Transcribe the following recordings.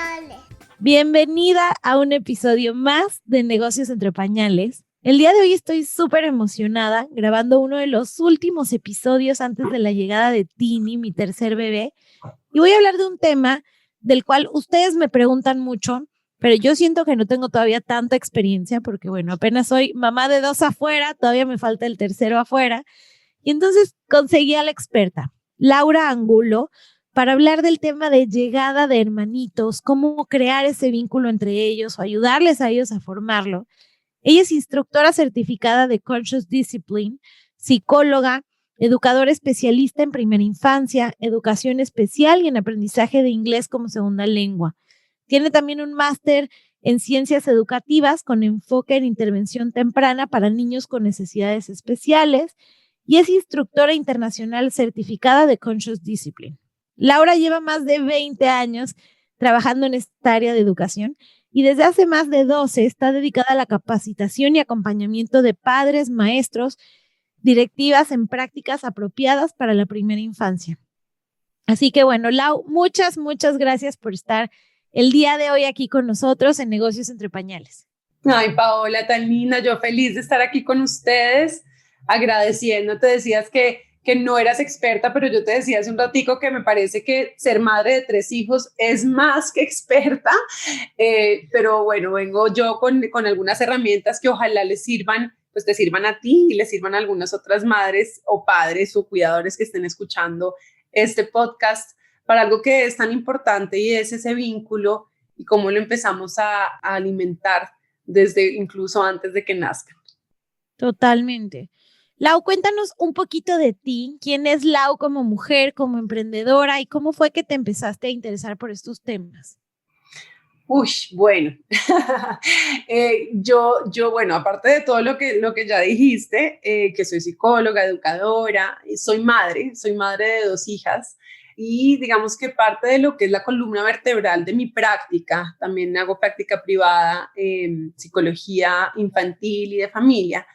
pañales. Bienvenida a un episodio más de Negocios entre Pañales. El día de hoy estoy súper emocionada grabando uno de los últimos episodios antes de la llegada de Tini, mi tercer bebé. Y voy a hablar de un tema del cual ustedes me preguntan mucho, pero yo siento que no tengo todavía tanta experiencia porque, bueno, apenas soy mamá de 2 afuera, todavía me falta el tercero afuera. Y entonces conseguí a la experta, Laura Angulo, para hablar del tema de llegada de hermanitos, cómo crear ese vínculo entre ellos o ayudarles a ellos a formarlo. Ella es instructora certificada de Conscious Discipline, psicóloga, educadora especialista en primera infancia, educación especial y en aprendizaje de inglés como segunda lengua. Tiene también un máster en ciencias educativas con enfoque en intervención temprana para niños con necesidades especiales y es instructora internacional certificada de Conscious Discipline. Laura lleva más de 20 años trabajando en esta área de educación y desde hace más de 12 está dedicada a la capacitación y acompañamiento de padres, maestros, directivas en prácticas apropiadas para la primera infancia. Así que bueno, Lau, muchas gracias por estar el día de hoy aquí con nosotros en Negocios entre Pañales. Ay, Paola, tan linda, yo feliz de estar aquí con ustedes, agradeciendo, te decías que no eras experta, pero yo te decía hace un ratico que me parece que ser madre de 3 hijos es más que experta, pero bueno, vengo yo con algunas herramientas que ojalá les sirvan, pues te sirvan a ti y les sirvan a algunas otras madres o padres o cuidadores que estén escuchando este podcast para algo que es tan importante y es ese vínculo y cómo lo empezamos a alimentar desde incluso antes de que nazcan. Totalmente. Lau, cuéntanos un poquito de ti. ¿Quién es Lau como mujer, como emprendedora y cómo fue que te empezaste a interesar por estos temas? Bueno, bueno, aparte de todo lo que ya dijiste, que soy psicóloga, educadora, soy madre de 2 hijas y digamos que parte de lo que es la columna vertebral de mi práctica, también hago práctica privada en psicología infantil y de familia,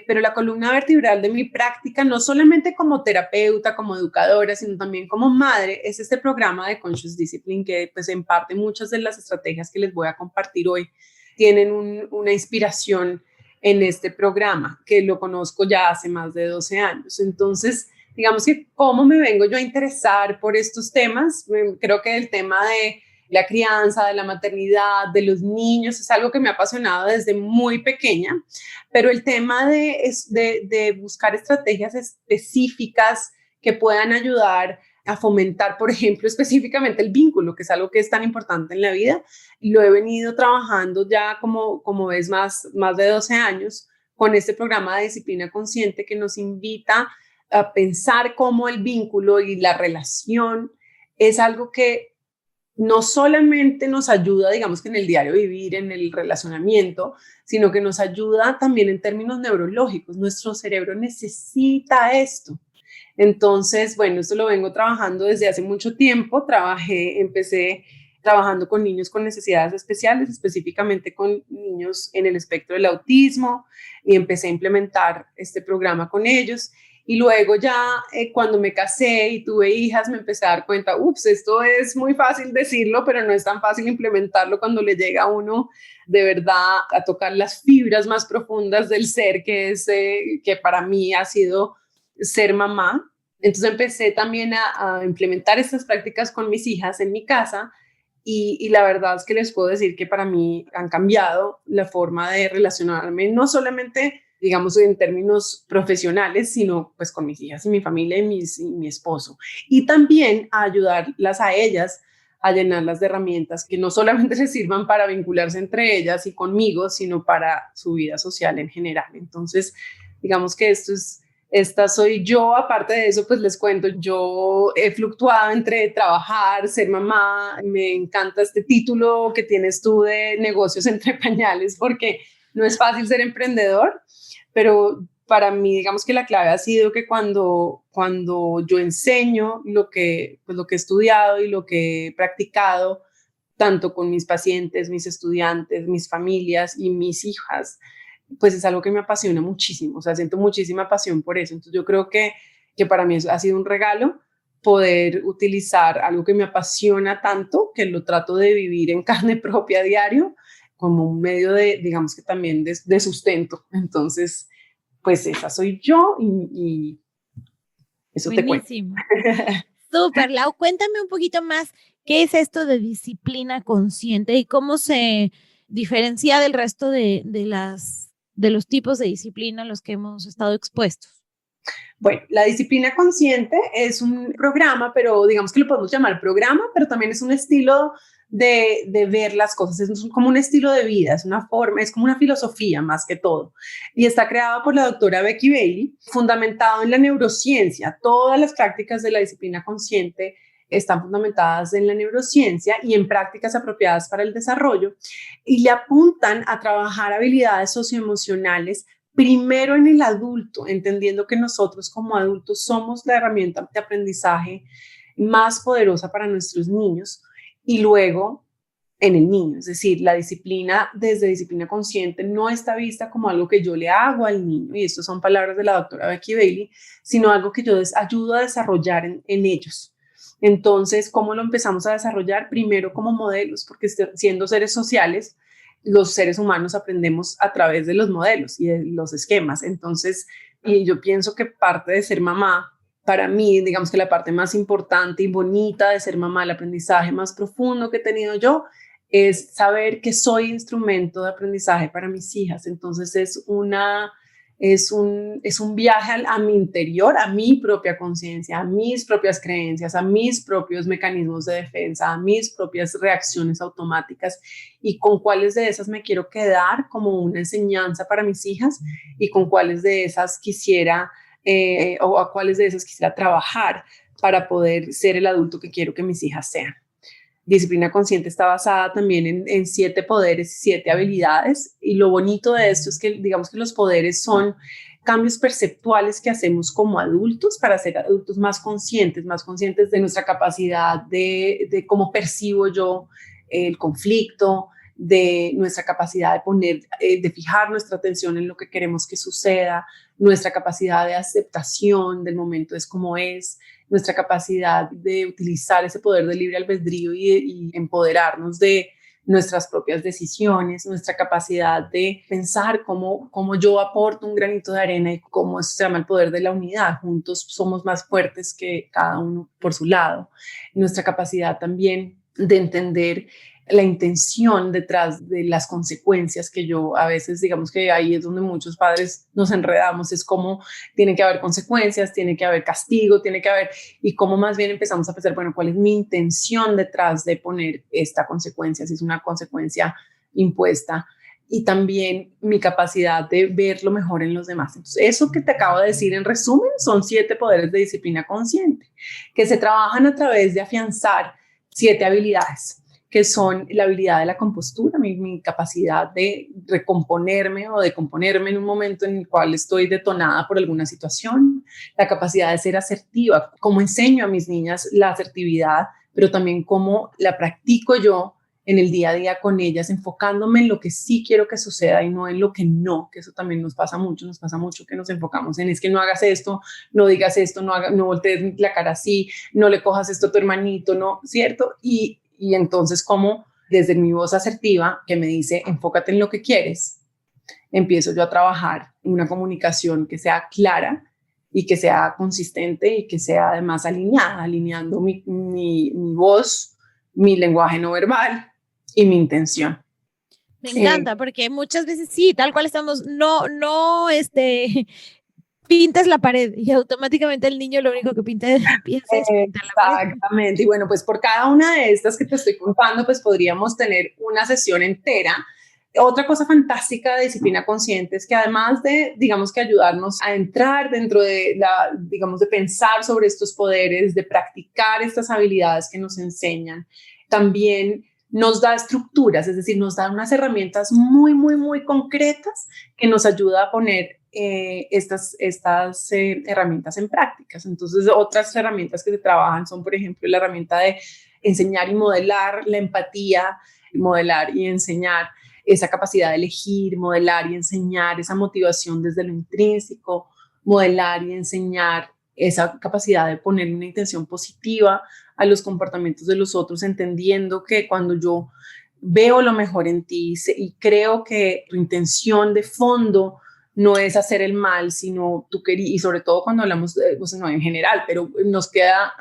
pero la columna vertebral de mi práctica, no solamente como terapeuta, como educadora, sino también como madre, es este programa de Conscious Discipline que pues en parte muchas de las estrategias que les voy a compartir hoy tienen una inspiración en este programa, que lo conozco ya hace más de 12 años. Entonces, digamos que cómo me vengo yo a interesar por estos temas, creo que el tema de la crianza, de la maternidad, de los niños, es algo que me ha apasionado desde muy pequeña, pero el tema de buscar estrategias específicas que puedan ayudar a fomentar, por ejemplo, específicamente el vínculo, que es algo que es tan importante en la vida, lo he venido trabajando ya como ves más de 12 años con este programa de disciplina consciente que nos invita a pensar cómo el vínculo y la relación es algo que no solamente nos ayuda, digamos que en el diario vivir, en el relacionamiento, sino que nos ayuda también en términos neurológicos. Nuestro cerebro necesita esto. Entonces, bueno, esto lo vengo trabajando desde hace mucho tiempo. Empecé trabajando con niños con necesidades especiales, específicamente con niños en el espectro del autismo, y empecé a implementar este programa con ellos. Y luego ya cuando me casé y tuve hijas, me empecé a dar cuenta, esto es muy fácil decirlo, pero no es tan fácil implementarlo cuando le llega a uno de verdad a tocar las fibras más profundas del ser, que para mí ha sido ser mamá. Entonces empecé también a implementar estas prácticas con mis hijas en mi casa y la verdad es que les puedo decir que para mí han cambiado la forma de relacionarme, no solamente digamos en términos profesionales, sino pues con mis hijas y mi familia y mi esposo. Y también a ayudarlas a ellas a llenarlas de herramientas que no solamente les sirvan para vincularse entre ellas y conmigo, sino para su vida social en general. Entonces, digamos que esta soy yo. Aparte de eso, pues les cuento, yo he fluctuado entre trabajar, ser mamá. Me encanta este título que tienes tú de negocios entre pañales, porque no es fácil ser emprendedor, pero para mí, digamos que la clave ha sido que cuando yo enseño lo que he estudiado y lo que he practicado, tanto con mis pacientes, mis estudiantes, mis familias y mis hijas, pues es algo que me apasiona muchísimo, o sea, siento muchísima pasión por eso. Entonces yo creo que para mí ha sido un regalo poder utilizar algo que me apasiona tanto, que lo trato de vivir en carne propia a diario, como un medio de, digamos que también de sustento. Entonces, pues esa soy yo y eso te cuento. Buenísimo. Súper, Lau, cuéntame un poquito más, ¿qué es esto de disciplina consciente y cómo se diferencia del resto de los tipos de disciplina a los que hemos estado expuestos? Bueno, la disciplina consciente es un programa, pero digamos que lo podemos llamar programa, pero también es un estilo de ver las cosas, es como un estilo de vida, es una forma, es como una filosofía más que todo. Y está creada por la doctora Becky Bailey, fundamentado en la neurociencia. Todas las prácticas de la disciplina consciente están fundamentadas en la neurociencia y en prácticas apropiadas para el desarrollo y le apuntan a trabajar habilidades socioemocionales primero en el adulto, entendiendo que nosotros como adultos somos la herramienta de aprendizaje más poderosa para nuestros niños y luego en el niño. Es decir, la disciplina desde disciplina consciente no está vista como algo que yo le hago al niño, y estas son palabras de la doctora Becky Bailey, sino algo que yo ayudo a desarrollar en ellos. Entonces, ¿cómo lo empezamos a desarrollar? Primero como modelos, porque siendo seres sociales, los seres humanos aprendemos a través de los modelos y de los esquemas. Entonces, y yo pienso que parte de ser mamá, para mí, digamos que la parte más importante y bonita de ser mamá, el aprendizaje más profundo que he tenido yo, es saber que soy instrumento de aprendizaje para mis hijas. Entonces, es un viaje a mi interior, a mi propia conciencia, a mis propias creencias, a mis propios mecanismos de defensa, a mis propias reacciones automáticas y con cuáles de esas me quiero quedar como una enseñanza para mis hijas y con cuáles de esas quisiera o a cuáles de esas quisiera trabajar para poder ser el adulto que quiero que mis hijas sean. Disciplina consciente está basada también en 7 poderes y 7 habilidades, y lo bonito de esto es que digamos que los poderes son cambios perceptuales que hacemos como adultos para ser adultos más conscientes de nuestra capacidad de cómo percibo yo el conflicto, de nuestra capacidad de poner, de fijar nuestra atención en lo que queremos que suceda, nuestra capacidad de aceptación del momento es como es, nuestra capacidad de utilizar ese poder de libre albedrío y empoderarnos de nuestras propias decisiones, nuestra capacidad de pensar cómo yo aporto un granito de arena y cómo eso se llama el poder de la unidad. Juntos somos más fuertes que cada uno por su lado. Nuestra capacidad también de entender la intención detrás de las consecuencias que yo a veces, digamos que ahí es donde muchos padres nos enredamos, es como tiene que haber consecuencias, tiene que haber castigo, tiene que haber, y cómo más bien empezamos a pensar, bueno, ¿cuál es mi intención detrás de poner esta consecuencia? Si es una consecuencia impuesta, y también mi capacidad de ver lo mejor en los demás. Entonces, eso que te acabo de decir en resumen son 7 poderes de disciplina consciente que se trabajan a través de afianzar 7 habilidades, que son la habilidad de la compostura, mi capacidad de recomponerme o de componerme en un momento en el cual estoy detonada por alguna situación, la capacidad de ser asertiva, cómo enseño a mis niñas la asertividad, pero también cómo la practico yo en el día a día con ellas, enfocándome en lo que sí quiero que suceda y no en lo que no, que eso también nos pasa mucho que nos enfocamos en es que no hagas esto, no digas esto, no voltees la cara así, no le cojas esto a tu hermanito, no, ¿cierto? Y entonces, como desde mi voz asertiva, que me dice, enfócate en lo que quieres, empiezo yo a trabajar en una comunicación que sea clara y que sea consistente y que sea además alineada, alineando mi voz, mi lenguaje no verbal y mi intención. Me encanta, porque muchas veces sí, tal cual estamos, pintas la pared y automáticamente el niño lo único que piensa es pintar la pared. Exactamente. Y bueno, pues por cada una de estas que te estoy contando, pues podríamos tener una sesión entera. Otra cosa fantástica de disciplina consciente es que además de, digamos que ayudarnos a entrar dentro de digamos, de pensar sobre estos poderes, de practicar estas habilidades que nos enseñan, también nos da estructuras, es decir, nos da unas herramientas muy, muy, muy concretas que nos ayuda a poner estas herramientas en prácticas. Entonces, otras herramientas que se trabajan son, por ejemplo, la herramienta de enseñar y modelar la empatía, modelar y enseñar esa capacidad de elegir, modelar y enseñar esa motivación desde lo intrínseco, modelar y enseñar esa capacidad de poner una intención positiva a los comportamientos de los otros, entendiendo que cuando yo veo lo mejor en ti y creo que tu intención de fondo no es hacer el mal, sino tú querías, y sobre todo cuando hablamos, pues no en general, pero nos queda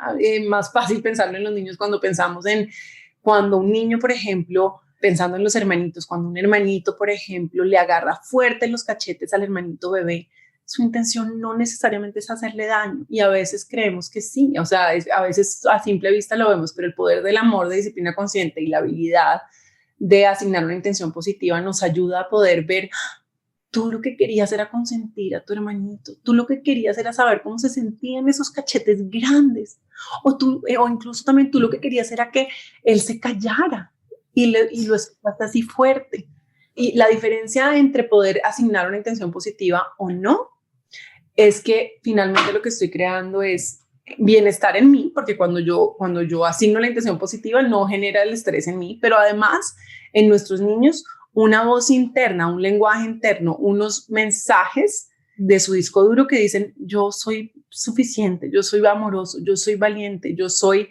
más fácil pensarlo en los niños cuando pensamos en cuando un niño, por ejemplo, pensando en los hermanitos, cuando un hermanito, por ejemplo, le agarra fuerte los cachetes al hermanito bebé, su intención no necesariamente es hacerle daño y a veces creemos que sí, o sea, a veces a simple vista lo vemos, pero el poder del amor, de disciplina consciente y la habilidad de asignar una intención positiva nos ayuda a poder ver, tú lo que querías era consentir a tu hermanito, tú lo que querías era saber cómo se sentían esos cachetes grandes, o incluso también tú lo que querías era que él se callara y lo escuchaste así fuerte. Y la diferencia entre poder asignar una intención positiva o no es que finalmente lo que estoy creando es bienestar en mí, porque cuando yo asigno la intención positiva no genera el estrés en mí, pero además en nuestros niños una voz interna, un lenguaje interno, unos mensajes de su disco duro que dicen yo soy suficiente, yo soy amoroso, yo soy valiente, yo soy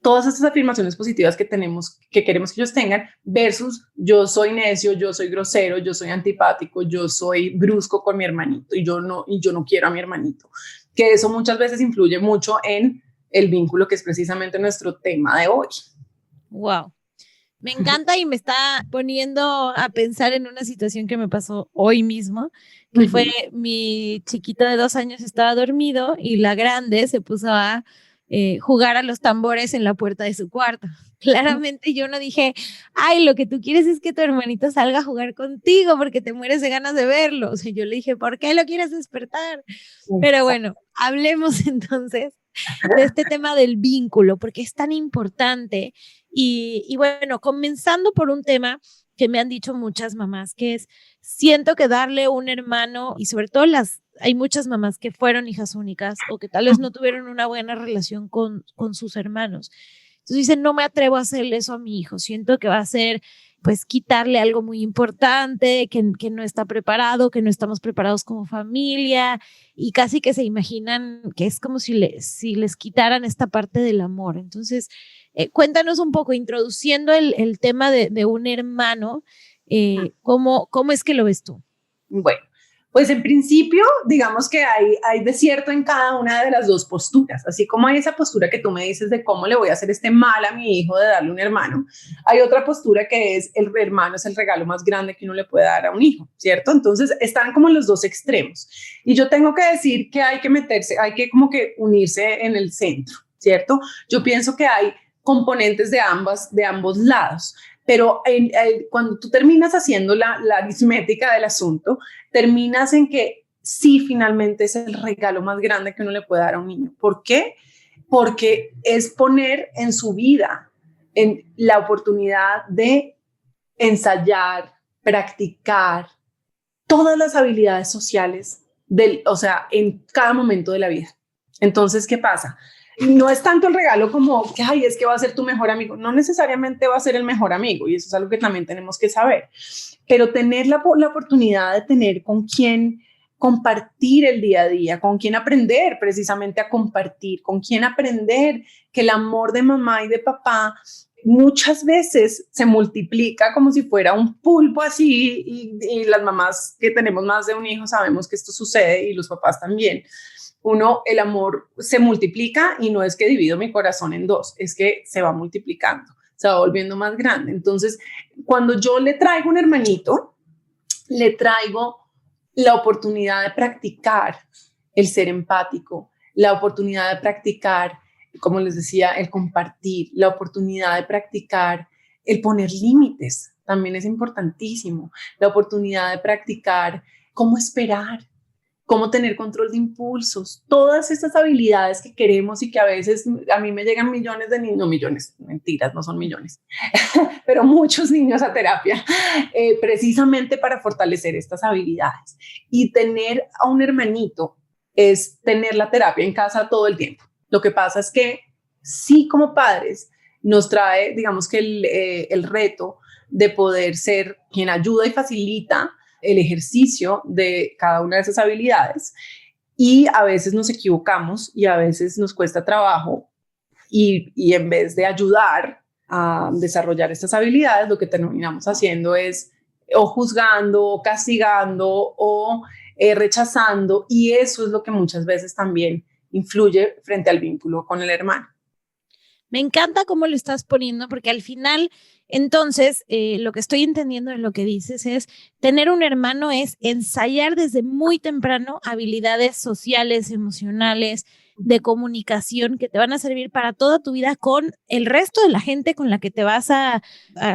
todas estas afirmaciones positivas que tenemos, que queremos que ellos tengan, versus yo soy necio, yo soy grosero, yo soy antipático, yo soy brusco con mi hermanito y yo no quiero a mi hermanito. Que eso muchas veces influye mucho en el vínculo, que es precisamente nuestro tema de hoy. Wow. Me encanta y me está poniendo a pensar en una situación que me pasó hoy mismo, que fue mi chiquito de 2 años estaba dormido y la grande se puso a jugar a los tambores en la puerta de su cuarto. Claramente yo no dije, ay, lo que tú quieres es que tu hermanito salga a jugar contigo porque te mueres de ganas de verlo. O sea, yo le dije, ¿por qué lo quieres despertar? Pero bueno, hablemos entonces de este tema del vínculo, porque es tan importante. Y bueno, comenzando por un tema que me han dicho muchas mamás, que es, siento que darle un hermano, y sobre todo hay muchas mamás que fueron hijas únicas o que tal vez no tuvieron una buena relación con sus hermanos. Entonces dicen, no me atrevo a hacerle eso a mi hijo, siento que va a ser pues quitarle algo muy importante, que no está preparado, que no estamos preparados como familia y casi que se imaginan que es como si les quitaran esta parte del amor. Entonces, cuéntanos un poco, introduciendo el tema de un hermano, ¿cómo es que lo ves tú? Bueno, pues en principio, digamos que hay de cierto en cada una de las dos posturas, así como hay esa postura que tú me dices de cómo le voy a hacer este mal a mi hijo de darle un hermano, hay otra postura que es el hermano es el regalo más grande que uno le puede dar a un hijo, ¿cierto? Entonces están como en los dos extremos y yo tengo que decir que hay que meterse, hay que como que unirse en el centro, ¿cierto? Yo pienso que hay componentes de ambos lados. Pero cuando tú terminas haciendo la aritmética del asunto, terminas en que sí, finalmente es el regalo más grande que uno le puede dar a un niño. ¿Por qué? Porque es poner en su vida en la oportunidad de ensayar, practicar todas las habilidades sociales, o sea, en cada momento de la vida. Entonces, ¿qué pasa? No es tanto el regalo como que, ay, es que va a ser tu mejor amigo. No necesariamente va a ser el mejor amigo y eso es algo que también tenemos que saber. Pero tener la oportunidad de tener con quién compartir el día a día, con quién aprender precisamente a compartir, con quién aprender que el amor de mamá y de papá muchas veces se multiplica como si fuera un pulpo así y las mamás que tenemos más de un hijo sabemos que esto sucede y los papás también. El amor se multiplica y no es que divido mi corazón en dos, es que se va multiplicando, se va volviendo más grande. Entonces, cuando yo le traigo un hermanito, le traigo la oportunidad de practicar el ser empático, la oportunidad de practicar, como les decía, el compartir, la oportunidad de practicar el poner límites, también es importantísimo, la oportunidad de practicar cómo esperar, cómo tener control de impulsos, todas estas habilidades que queremos y que a veces a mí me llegan millones de niños, no millones, mentiras, no son millones, pero muchos niños a terapia, precisamente para fortalecer estas habilidades. Y tener a un hermanito es tener la terapia en casa todo el tiempo. Lo que pasa es que sí, como padres, nos trae, digamos que el reto de poder ser quien ayuda y facilita el ejercicio de cada una de esas habilidades y a veces nos equivocamos y a veces nos cuesta trabajo y en vez de ayudar a desarrollar estas habilidades, lo que terminamos haciendo es o juzgando, o castigando, o rechazando, y eso es lo que muchas veces también influye frente al vínculo con el hermano. Me encanta cómo lo estás poniendo, porque al final, entonces, lo que estoy entendiendo de lo que dices es, tener un hermano es ensayar desde muy temprano habilidades sociales, emocionales, de comunicación que te van a servir para toda tu vida con el resto de la gente con la que te vas a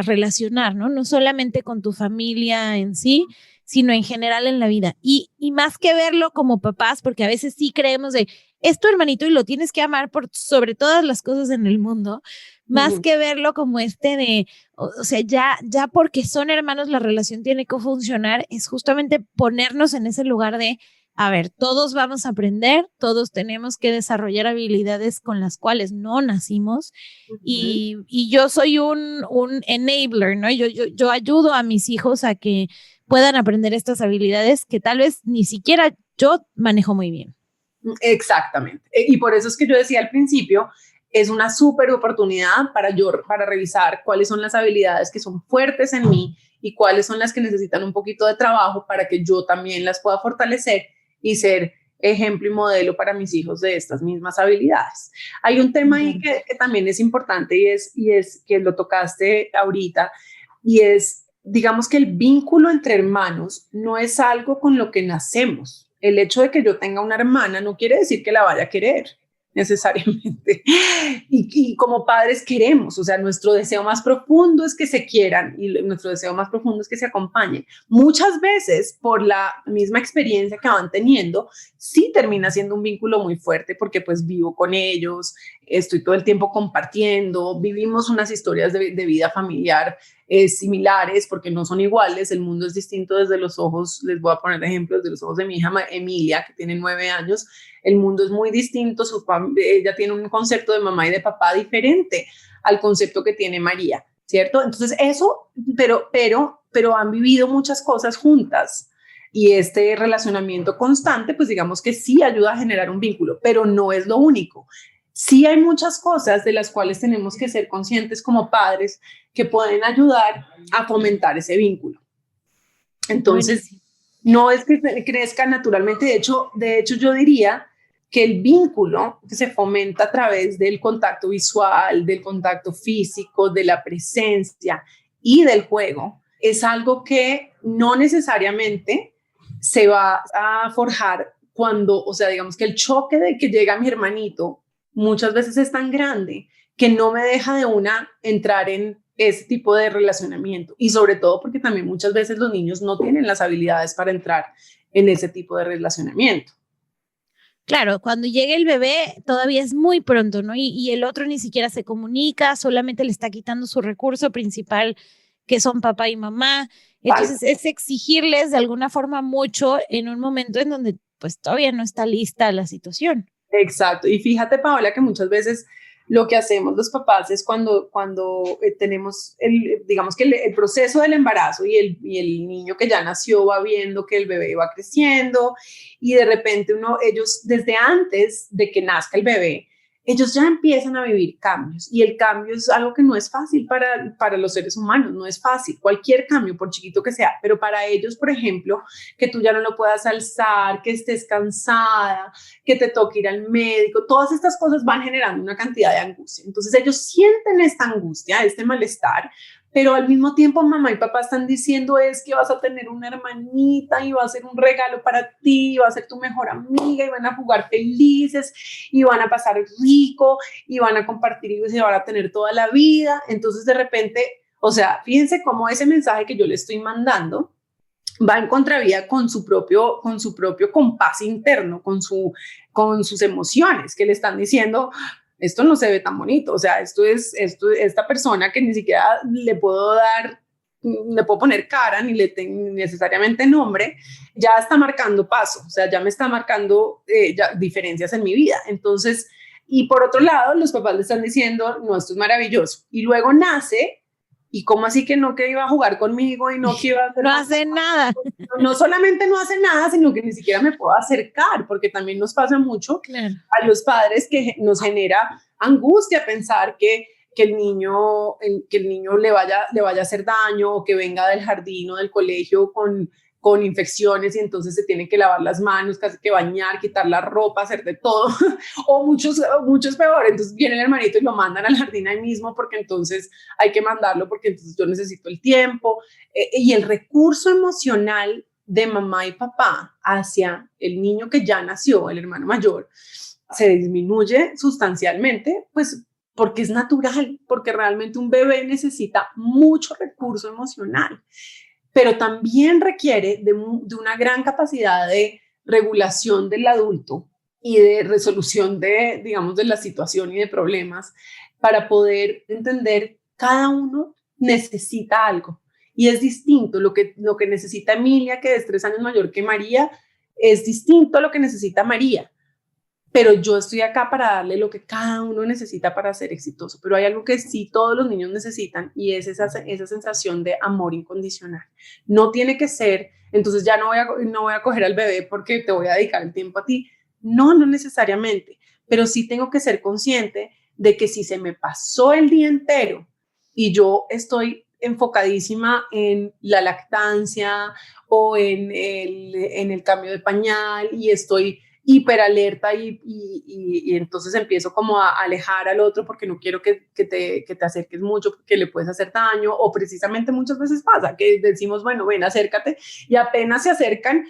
relacionar, ¿no? No solamente con tu familia en sí, sino en general en la vida. Y más que verlo como papás, porque a veces sí creemos de, es tu hermanito y lo tienes que amar por sobre todas las cosas en el mundo, más que verlo como de, o sea, ya porque son hermanos la relación tiene que funcionar, es justamente ponernos en ese lugar de, a ver, todos vamos a aprender, todos tenemos que desarrollar habilidades con las cuales no nacimos y yo soy un enabler, ¿no? Yo ayudo a mis hijos a que puedan aprender estas habilidades que tal vez ni siquiera yo manejo muy bien. Exactamente. Y por eso es que yo decía al principio, es una súper oportunidad para revisar cuáles son las habilidades que son fuertes en mí y cuáles son las que necesitan un poquito de trabajo para que yo también las pueda fortalecer y ser ejemplo y modelo para mis hijos de estas mismas habilidades. Hay un tema ahí que también es importante y es que lo tocaste ahorita, y es, digamos que el vínculo entre hermanos no es algo con lo que nacemos. El hecho de que yo tenga una hermana no quiere decir que la vaya a querer necesariamente. Y como padres queremos, o sea, nuestro deseo más profundo es que se quieran y nuestro deseo más profundo es que se acompañen. Muchas veces, por la misma experiencia que van teniendo, sí termina siendo un vínculo muy fuerte porque pues vivo con ellos, estoy todo el tiempo compartiendo, vivimos unas historias de vida familiar similares porque no son iguales, el mundo es distinto desde los ojos, les voy a poner ejemplos, desde los ojos de mi hija Emilia, que tiene 9 años, el mundo es muy distinto, ella tiene un concepto de mamá y de papá diferente al concepto que tiene María, ¿cierto? Entonces eso, pero han vivido muchas cosas juntas y este relacionamiento constante, pues digamos que sí ayuda a generar un vínculo, pero no es lo único. Sí hay muchas cosas de las cuales tenemos que ser conscientes como padres que pueden ayudar a fomentar ese vínculo. Entonces, no es que crezca naturalmente, de hecho yo diría que el vínculo que se fomenta a través del contacto visual, del contacto físico, de la presencia y del juego, es algo que no necesariamente se va a forjar cuando, o sea, digamos que el choque de que llega mi hermanito muchas veces es tan grande que no me deja de una entrar en ese tipo de relacionamiento, y sobre todo porque también muchas veces los niños no tienen las habilidades para entrar en ese tipo de relacionamiento. Claro, cuando llegue el bebé todavía es muy pronto, ¿no? Y el otro ni siquiera se comunica, solamente le está quitando su recurso principal, que son papá y mamá. Entonces es exigirles de alguna forma mucho en un momento en donde pues todavía no está lista la situación. Exacto. Y fíjate, Paola, que muchas veces lo que hacemos los papás es cuando tenemos, digamos que el proceso del embarazo y el niño que ya nació va viendo que el bebé va creciendo y de repente ellos desde antes de que nazca el bebé, ellos ya empiezan a vivir cambios, y el cambio es algo que no es fácil para los seres humanos, no es fácil, cualquier cambio, por chiquito que sea, pero para ellos, por ejemplo, que tú ya no lo puedas alzar, que estés cansada, que te toque ir al médico, todas estas cosas van generando una cantidad de angustia. Entonces ellos sienten esta angustia, este malestar, pero al mismo tiempo mamá y papá están diciendo es que vas a tener una hermanita y va a ser un regalo para ti, y va a ser tu mejor amiga y van a jugar felices y van a pasar rico y van a compartir y se van a tener toda la vida. Entonces de repente, o sea, fíjense cómo ese mensaje que yo le estoy mandando va en contravía con su propio compás interno, con sus emociones que le están diciendo, esto no se ve tan bonito, o sea, esta persona que ni siquiera le puedo poner cara, ni necesariamente nombre, ya está marcando paso, o sea, ya me está marcando ya diferencias en mi vida. Entonces, y por otro lado, los papás le están diciendo, no, esto es maravilloso, y luego nace ¿Y cómo así que no que iba a jugar conmigo y no que iba a hacer no hace nada? No solamente no hace nada, sino que ni siquiera me puedo acercar, porque también nos pasa mucho Claro. a los padres que nos genera angustia pensar que el niño le vaya a hacer daño o que venga del jardín o del colegio con infecciones y entonces se tienen que lavar las manos, casi que bañar, quitar la ropa, hacer de todo, o muchos peor, entonces viene el hermanito y lo mandan al jardín ahí mismo porque entonces hay que mandarlo porque entonces yo necesito el tiempo, y el recurso emocional de mamá y papá hacia el niño que ya nació, el hermano mayor, se disminuye sustancialmente, pues porque es natural, porque realmente un bebé necesita mucho recurso emocional, pero también requiere de una gran capacidad de regulación del adulto y de resolución de, digamos, de la situación y de problemas para poder entender cada uno necesita algo. Y es distinto, lo que necesita Emilia, que es 3 años mayor que María, es distinto a lo que necesita María. Pero yo estoy acá para darle lo que cada uno necesita para ser exitoso. Pero hay algo que sí todos los niños necesitan y es esa sensación de amor incondicional. No tiene que ser, entonces ya no voy a coger al bebé porque te voy a dedicar el tiempo a ti. No, no necesariamente. Pero sí tengo que ser consciente de que si se me pasó el día entero y yo estoy enfocadísima en la lactancia o en el cambio de pañal y estoy hiperalerta y entonces empiezo como a alejar al otro porque no quiero que te acerques mucho porque le puedes hacer daño, o precisamente muchas veces pasa que decimos, bueno, ven, acércate, y apenas se acercan,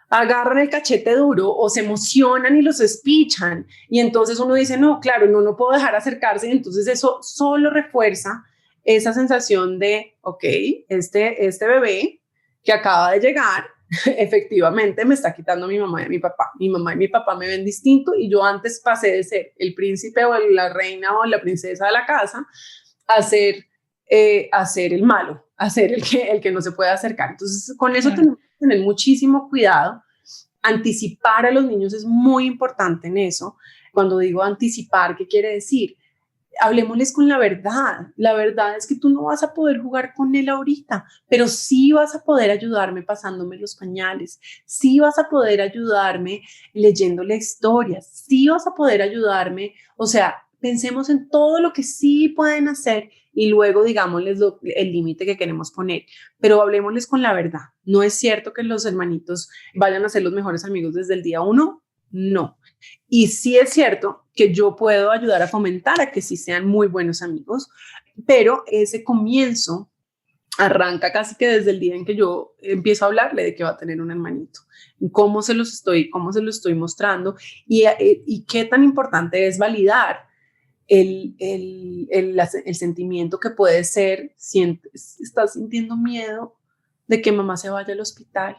agarran el cachete duro o se emocionan y los espichan, y entonces uno dice, no, claro, no puedo dejar acercarse, y entonces eso solo refuerza esa sensación de, ok, este bebé que acaba de llegar efectivamente me está quitando a mi mamá y a mi papá. Mi mamá y mi papá me ven distinto y yo antes pasé de ser el príncipe o la reina o la princesa de la casa a ser el malo, a ser el que no se puede acercar. Entonces, con eso tenemos que tener muchísimo cuidado. Anticipar a los niños es muy importante en eso. Cuando digo anticipar, ¿qué quiere decir? Hablemosles con la verdad. La verdad es que tú no vas a poder jugar con él ahorita, pero sí vas a poder ayudarme pasándome los pañales, sí vas a poder ayudarme leyéndole historias, sí vas a poder ayudarme, o sea, pensemos en todo lo que sí pueden hacer y luego digámosles el límite que queremos poner, pero hablemosles con la verdad. No es cierto que los hermanitos vayan a ser los mejores amigos desde el día uno, no. Y sí es cierto que yo puedo ayudar a fomentar a que sí sean muy buenos amigos, pero ese comienzo arranca casi que desde el día en que yo empiezo a hablarle de que va a tener un hermanito, cómo se lo estoy mostrando y qué tan importante es validar el sentimiento que puede ser, si estás sintiendo miedo de que mamá se vaya al hospital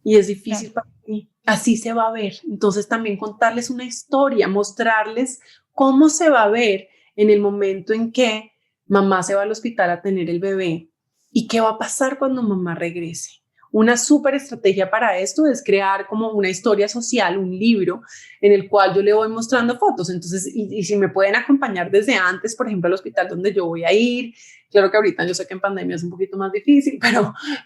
y es difícil para ti, así se va a ver. Entonces también contarles una historia, mostrarles cómo se va a ver en el momento en que mamá se va al hospital a tener el bebé y qué va a pasar cuando mamá regrese. Una súper estrategia para esto es crear como una historia social, un libro en el cual yo le voy mostrando fotos. Entonces, y si me pueden acompañar desde antes, por ejemplo, al hospital donde yo voy a ir. Claro que ahorita yo sé que en pandemia es un poquito más difícil,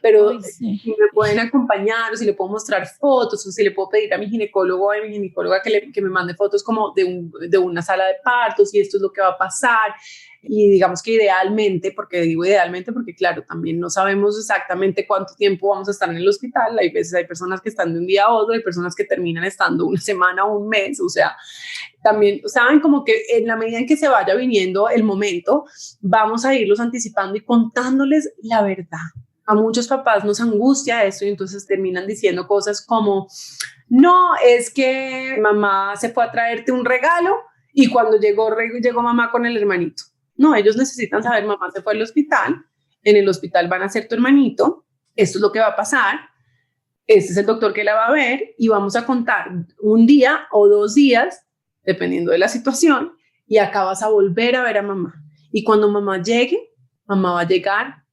pero sí, si me pueden acompañar o si le puedo mostrar fotos o si le puedo pedir a mi ginecólogo o a mi ginecóloga que me mande fotos como de una sala de partos y esto es lo que va a pasar. Y digamos que idealmente, porque digo idealmente porque claro, también no sabemos exactamente cuánto tiempo vamos a estar en el hospital. Hay veces hay personas que están de un día a otro, hay personas que terminan estando una semana o un mes, o sea, también saben como que en la medida en que se vaya viniendo el momento, vamos a irlos anticipando y contándoles la verdad. A muchos papás nos angustia esto y entonces terminan diciendo cosas como, no, es que mamá se fue a traerte un regalo y cuando llegó mamá con el hermanito. No, ellos necesitan saber, mamá se fue al hospital, en el hospital van a hacer tu hermanito, esto es lo que va a pasar, este es el doctor que la va a ver y vamos a contar un día o 2 días, dependiendo de la situación, y acá vas a volver a ver a mamá. Y cuando mamá llegue, mamá va a llegar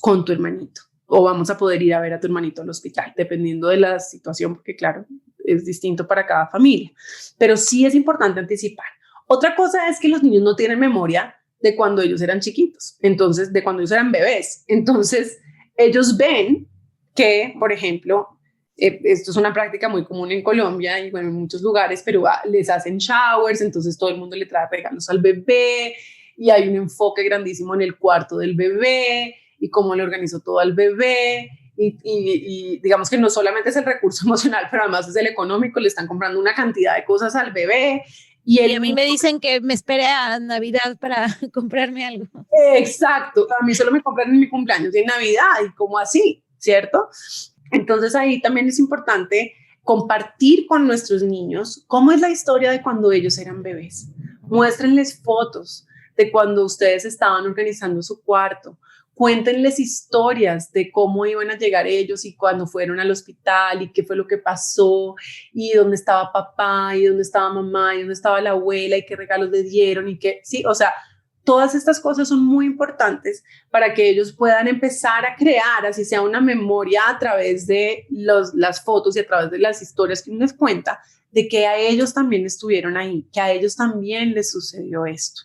con tu hermanito o vamos a poder ir a ver a tu hermanito al hospital, dependiendo de la situación, porque claro, es distinto para cada familia, pero sí es importante anticipar. Otra cosa es que los niños no tienen memoria de cuando ellos eran chiquitos, entonces de cuando ellos eran bebés. Entonces ellos ven que, por ejemplo, esto es una práctica muy común en Colombia y bueno, en muchos lugares, pero les hacen showers, entonces todo el mundo le trae regalos al bebé y hay un enfoque grandísimo en el cuarto del bebé y cómo le organizó todo al bebé. Y digamos que no solamente es el recurso emocional, pero además es el económico, le están comprando una cantidad de cosas al bebé. Y a mí me dicen que me espere a Navidad para comprarme algo. Exacto, a mí solo me compran en mi cumpleaños y en Navidad, y como así, ¿cierto? Entonces ahí también es importante compartir con nuestros niños cómo es la historia de cuando ellos eran bebés. Muéstrenles fotos de cuando ustedes estaban organizando su cuarto. Cuéntenles historias de cómo iban a llegar ellos y cuando fueron al hospital y qué fue lo que pasó y dónde estaba papá y dónde estaba mamá y dónde estaba la abuela y qué regalos le dieron y qué, sí, o sea, todas estas cosas son muy importantes para que ellos puedan empezar a crear, así sea una memoria a través de las fotos y a través de las historias que uno les cuenta, de que a ellos también estuvieron ahí, que a ellos también les sucedió esto,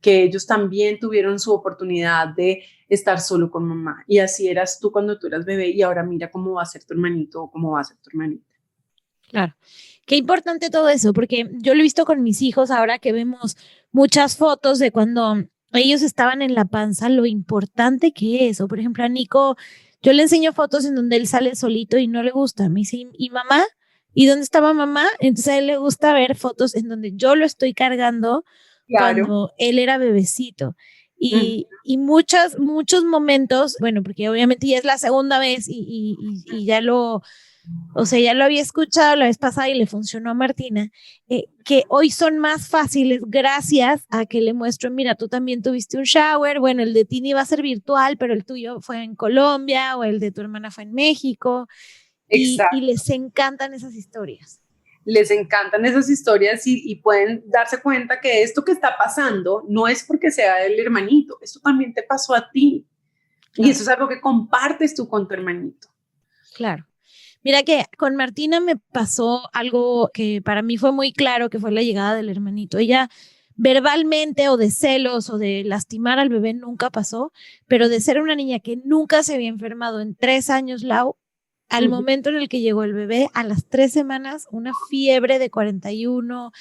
que ellos también tuvieron su oportunidad de estar solo con mamá. Y así eras tú cuando tú eras bebé y ahora mira cómo va a ser tu hermanito o cómo va a ser tu hermanita. Claro. Qué importante todo eso, porque yo lo he visto con mis hijos ahora que vemos muchas fotos de cuando ellos estaban en la panza, lo importante que es. O por ejemplo a Nico, yo le enseño fotos en donde él sale solito y no le gusta. Me dice, ¿y mamá? ¿Y dónde estaba mamá? Entonces a él le gusta ver fotos en donde yo lo estoy cargando Claro. cuando él era bebecito. Y muchos momentos, bueno, porque obviamente ya es la segunda vez y ya lo, o sea, ya lo había escuchado la vez pasada y le funcionó a Martina, que hoy son más fáciles gracias a que le muestro, mira, tú también tuviste un shower, bueno, el de Tini va a ser virtual, pero el tuyo fue en Colombia o el de tu hermana fue en México y les encantan esas historias. Les encantan esas historias y pueden darse cuenta que esto que está pasando no es porque sea el hermanito, esto también te pasó a ti. Claro. Y eso es algo que compartes tú con tu hermanito. Claro. Mira que con Martina me pasó algo que para mí fue muy claro, que fue la llegada del hermanito. Ella verbalmente o de celos o de lastimar al bebé nunca pasó, pero de ser una niña que nunca se había enfermado en 3 años, Lau, al momento en el que llegó el bebé, a las 3 semanas, una fiebre de 41,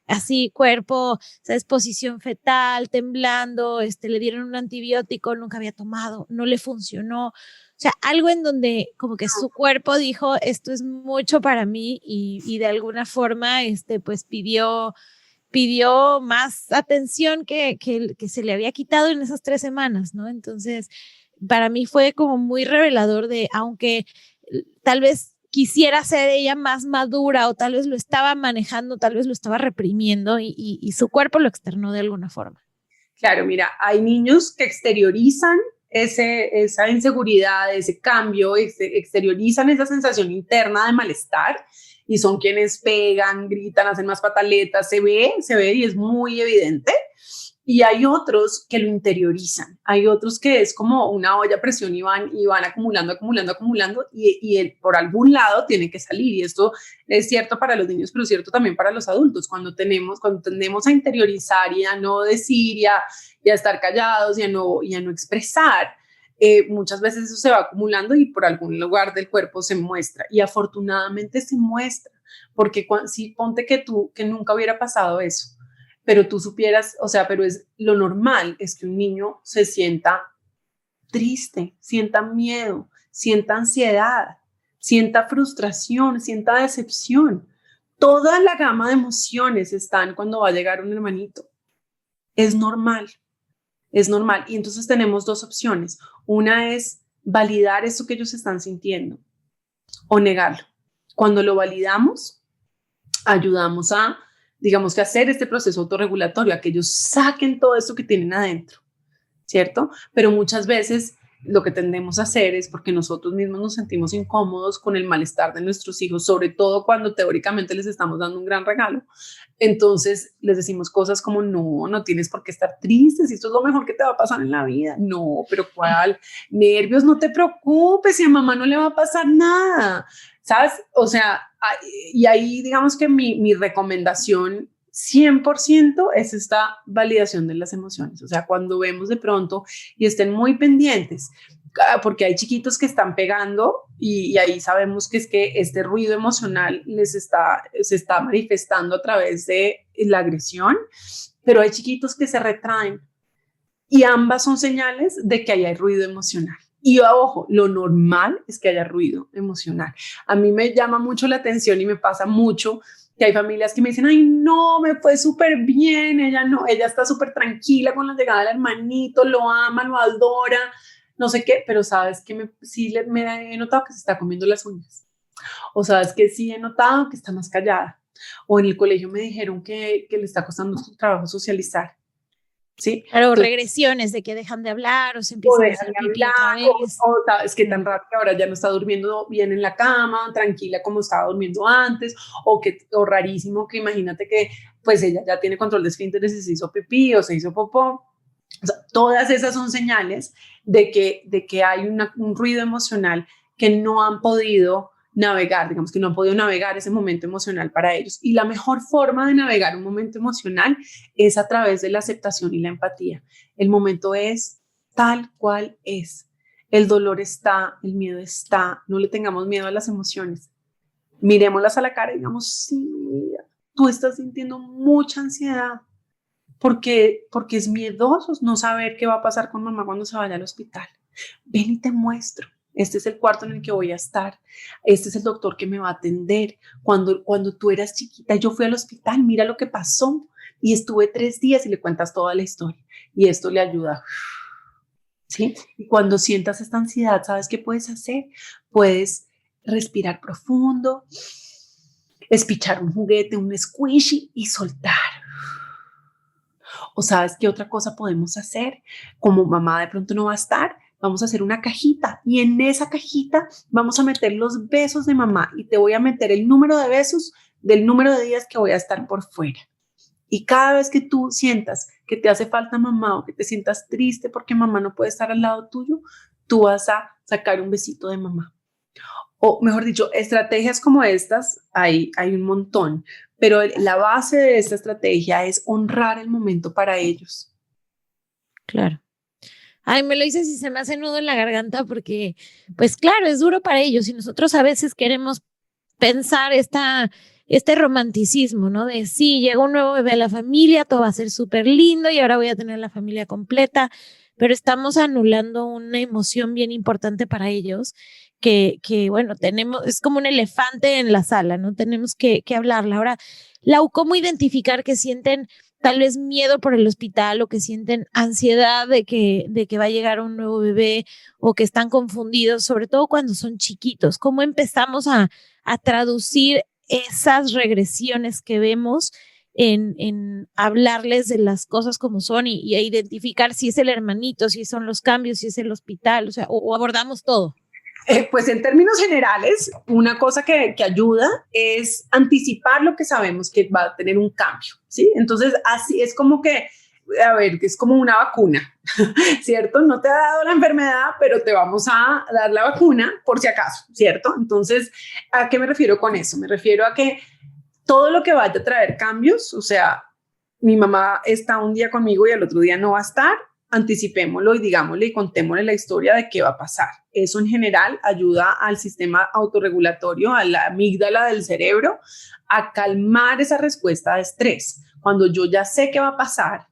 así cuerpo, ¿sabes? Posición fetal, temblando, le dieron un antibiótico, nunca había tomado, no le funcionó. O sea, algo en donde como que su cuerpo dijo, esto es mucho para mí y de alguna forma, pues pidió más atención que se le había quitado en esas 3 semanas, ¿no? Entonces, para mí fue como muy revelador de, aunque tal vez quisiera ser ella más madura o tal vez lo estaba manejando, tal vez lo estaba reprimiendo y su cuerpo lo externó de alguna forma. Claro, mira, hay niños que exteriorizan esa inseguridad, ese cambio, exteriorizan esa sensación interna de malestar y son quienes pegan, gritan, hacen más pataletas, se ve y es muy evidente. Y hay otros que lo interiorizan, hay otros que es como una olla a presión y van acumulando y por algún lado tiene que salir. Y esto es cierto para los niños, pero es cierto también para los adultos. Cuando tendemos a interiorizar y a no decir y a estar callados y a no expresar, muchas veces eso se va acumulando y por algún lugar del cuerpo se muestra. Y afortunadamente se muestra, porque si ponte que nunca hubiera pasado eso, pero tú supieras, o sea, pero es lo normal, es que un niño se sienta triste, sienta miedo, sienta ansiedad, sienta frustración, sienta decepción. Toda la gama de emociones están cuando va a llegar un hermanito. Es normal, es normal. Y entonces tenemos 2 opciones. Una es validar eso que ellos están sintiendo o negarlo. Cuando lo validamos, ayudamos a, digamos que hacer este proceso autorregulatorio, a que ellos saquen todo esto que tienen adentro, ¿cierto? Pero muchas veces lo que tendemos a hacer es porque nosotros mismos nos sentimos incómodos con el malestar de nuestros hijos, sobre todo cuando teóricamente les estamos dando un gran regalo. Entonces les decimos cosas como, no tienes por qué estar triste, si esto es lo mejor que te va a pasar en la vida. No, pero ¿cuál? Nervios, no te preocupes, si a mamá no le va a pasar nada, ¿sabes? O sea, y ahí digamos que mi recomendación 100% es esta validación de las emociones. O sea, cuando vemos de pronto y estén muy pendientes, porque hay chiquitos que están pegando y ahí sabemos que es que este ruido emocional se está manifestando a través de la agresión, pero hay chiquitos que se retraen y ambas son señales de que ahí hay ruido emocional. Y ojo, lo normal es que haya ruido emocional. A mí me llama mucho la atención y me pasa mucho que hay familias que me dicen, ay, no, me fue súper bien, ella está súper tranquila con la llegada del hermanito, lo ama, lo adora, no sé qué, pero sabes que me he notado que se está comiendo las uñas, o sabes que sí he notado que está más callada, o en el colegio me dijeron que le está costando su trabajo socializar, ¿sí? Claro, Entonces, regresiones de que dejan de hablar o se o empiezan a dejan hacer de pipí otra hablar, vez. o sabes que tan raro que ahora ya no está durmiendo bien en la cama, tranquila como estaba durmiendo antes, o rarísimo que imagínate que pues ella ya tiene control de esfínteres y se hizo pipí o se hizo popó. O sea, todas esas son señales de que hay un ruido emocional que no han podido navegar, digamos que no han podido navegar ese momento emocional para ellos. Y la mejor forma de navegar un momento emocional es a través de la aceptación y la empatía. El momento es tal cual es. El dolor está, el miedo está, no le tengamos miedo a las emociones. Mirémoslas a la cara y digamos, sí, mira, tú estás sintiendo mucha ansiedad porque es miedoso no saber qué va a pasar con mamá cuando se vaya al hospital. Ven y te muestro. Este es el cuarto en el que voy a estar. Este es el doctor que me va a atender. Cuando tú eras chiquita, yo fui al hospital, mira lo que pasó. Y estuve 3 días y le cuentas toda la historia. Y esto le ayuda. ¿Sí? Y cuando sientas esta ansiedad, ¿sabes qué puedes hacer? Puedes respirar profundo, espichar un juguete, un squishy y soltar. O sabes qué otra cosa podemos hacer, como mamá de pronto no va a estar, vamos a hacer una cajita y en esa cajita vamos a meter los besos de mamá y te voy a meter el número de besos del número de días que voy a estar por fuera. Y cada vez que tú sientas que te hace falta mamá o que te sientas triste porque mamá no puede estar al lado tuyo, tú vas a sacar un besito de mamá. O mejor dicho, estrategias como estas hay un montón, pero la base de esta estrategia es honrar el momento para ellos. Claro. Ay, me lo dices y se me hace nudo en la garganta porque, pues claro, es duro para ellos y nosotros a veces queremos pensar este romanticismo, ¿no? De sí, llega un nuevo bebé a la familia, todo va a ser súper lindo y ahora voy a tener la familia completa, pero estamos anulando una emoción bien importante para ellos bueno, es como un elefante en la sala, ¿no? Tenemos que hablarla. Ahora, Lau, ¿cómo identificar que sienten tal vez miedo por el hospital o que sienten ansiedad de que va a llegar un nuevo bebé o que están confundidos, sobre todo cuando son chiquitos? ¿Cómo empezamos a traducir esas regresiones que vemos en hablarles de las cosas como son y a identificar si es el hermanito, si son los cambios, si es el hospital, o sea, o abordamos todo? Pues en términos generales, una cosa que ayuda es anticipar lo que sabemos que va a tener un cambio, ¿sí? Entonces, así es como que, a ver, es como una vacuna, ¿cierto? No te ha dado la enfermedad, pero te vamos a dar la vacuna por si acaso, ¿cierto? Entonces, ¿a qué me refiero con eso? Me refiero a que todo lo que vaya a traer cambios, o sea, mi mamá está un día conmigo y el otro día no va a estar, anticipémoslo y digámosle y contémosle la historia de qué va a pasar. Eso en general ayuda al sistema autorregulatorio, a la amígdala del cerebro, a calmar esa respuesta de estrés. Cuando yo ya sé qué va a pasar,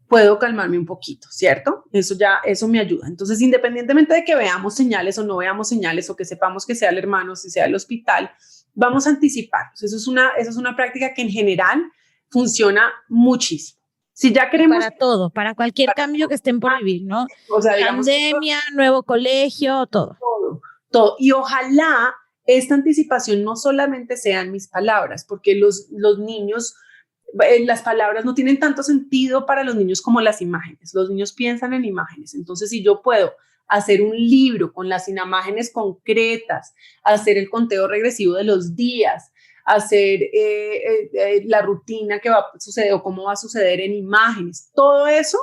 puedo calmarme un poquito, ¿cierto? Eso me ayuda. Entonces, independientemente de que veamos señales o no veamos señales o que sepamos que sea el hermano, si sea el hospital, vamos a anticiparnos. Eso es una práctica que en general funciona muchísimo. Si ya queremos... Para todo, para cualquier cambio que estén por vivir, ¿no? O sea, digamos... Pandemia, nuevo colegio, todo. Todo. Y ojalá esta anticipación no solamente sean mis palabras, porque los niños, las palabras no tienen tanto sentido para los niños como las imágenes. Los niños piensan en imágenes. Entonces, si yo puedo hacer un libro con las imágenes concretas, hacer el conteo regresivo de los días, hacer la rutina que va a suceder o cómo va a suceder en imágenes, todo eso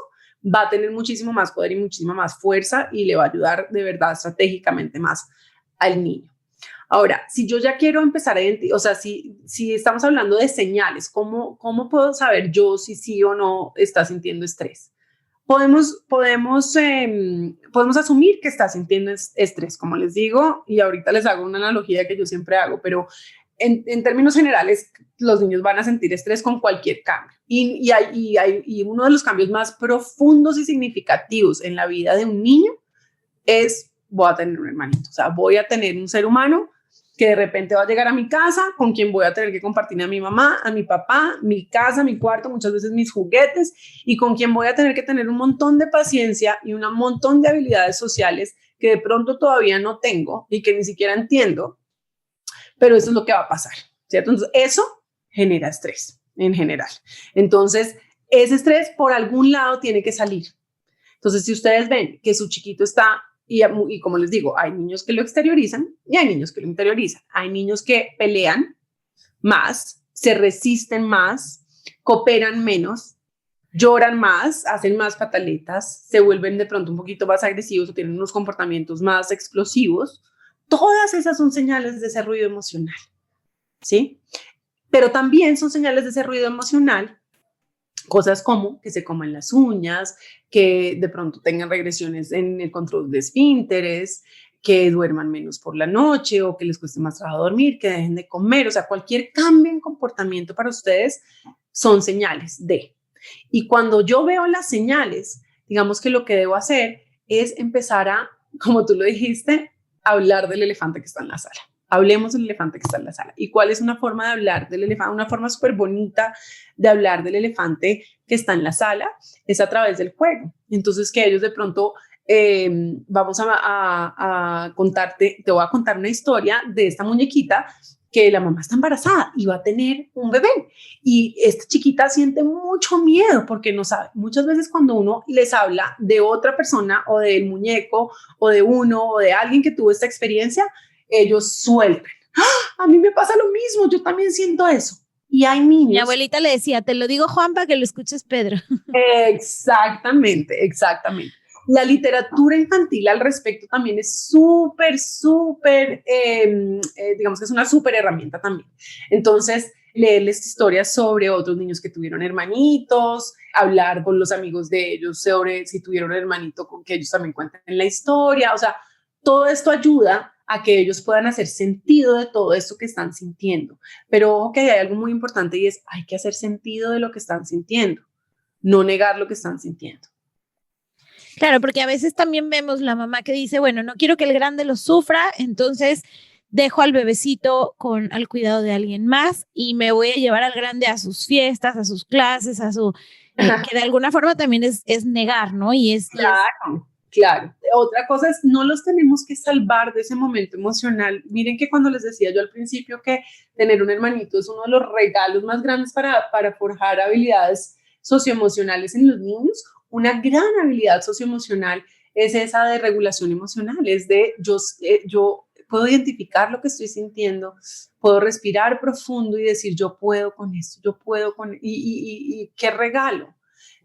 va a tener muchísimo más poder y muchísima más fuerza y le va a ayudar de verdad estratégicamente más al niño. Ahora, si yo ya quiero empezar a identificar, o sea, si estamos hablando de señales, ¿cómo puedo saber yo si sí o no está sintiendo estrés? Podemos asumir que está sintiendo estrés, como les digo, y ahorita les hago una analogía que yo siempre hago, pero en términos generales, los niños van a sentir estrés con cualquier cambio. Y uno de los cambios más profundos y significativos en la vida de un niño es, voy a tener un hermanito, o sea, voy a tener un ser humano que de repente va a llegar a mi casa, con quien voy a tener que compartir a mi mamá, a mi papá, mi casa, mi cuarto, muchas veces mis juguetes, y con quien voy a tener que tener un montón de paciencia y un montón de habilidades sociales que de pronto todavía no tengo y que ni siquiera entiendo, pero eso es lo que va a pasar, ¿cierto? Entonces, eso genera estrés en general. Entonces, ese estrés por algún lado tiene que salir. Entonces, si ustedes ven que su chiquito está, y como les digo, hay niños que lo exteriorizan y hay niños que lo interiorizan. Hay niños que pelean más, se resisten más, cooperan menos, lloran más, hacen más pataletas, se vuelven de pronto un poquito más agresivos o tienen unos comportamientos más explosivos. Todas esas son señales de ese ruido emocional, ¿sí? Pero también son señales de ese ruido emocional cosas como que se coman las uñas, que de pronto tengan regresiones en el control de esfínteres, que duerman menos por la noche o que les cueste más trabajo dormir, que dejen de comer. O sea, cualquier cambio en comportamiento para ustedes son señales de. Y cuando yo veo las señales, digamos que lo que debo hacer es empezar a, como tú lo dijiste, hablar del elefante que está en la sala. Hablemos del elefante que está en la sala. ¿Y cuál es una forma de hablar del elefante? Una forma súper bonita de hablar del elefante que está en la sala es a través del juego. Entonces, que ellos de pronto, vamos a contarte, te voy a contar una historia de esta muñequita que la mamá está embarazada y va a tener un bebé. Y esta chiquita siente mucho miedo porque no sabe. Muchas veces cuando uno les habla de otra persona o del muñeco o de uno o de alguien que tuvo esta experiencia, ellos sueltan. ¡Ah! A mí me pasa lo mismo, yo también siento eso. Y hay niños. Mi abuelita le decía, te lo digo Juan para que lo escuches Pedro. Exactamente, exactamente. La literatura infantil al respecto también es súper, digamos que es una súper herramienta también. Entonces, leerles historias sobre otros niños que tuvieron hermanitos, hablar con los amigos de ellos sobre si tuvieron un hermanito con que ellos también cuenten la historia. O sea, todo esto ayuda a que ellos puedan hacer sentido de todo esto que están sintiendo. Pero ojo que hay algo muy importante y es, hay que hacer sentido de lo que están sintiendo, no negar lo que están sintiendo. Claro, porque a veces también vemos la mamá que dice, bueno, no quiero que el grande lo sufra, entonces dejo al bebecito al cuidado de alguien más y me voy a llevar al grande a sus fiestas, a sus clases, que de alguna forma también es negar, ¿no? Claro. Otra cosa es, no los tenemos que salvar de ese momento emocional. Miren que cuando les decía yo al principio que tener un hermanito es uno de los regalos más grandes para forjar habilidades socioemocionales en los niños. Una gran habilidad socioemocional es esa de regulación emocional, es de yo puedo identificar lo que estoy sintiendo, puedo respirar profundo y decir yo puedo con esto, yo puedo con... Y qué regalo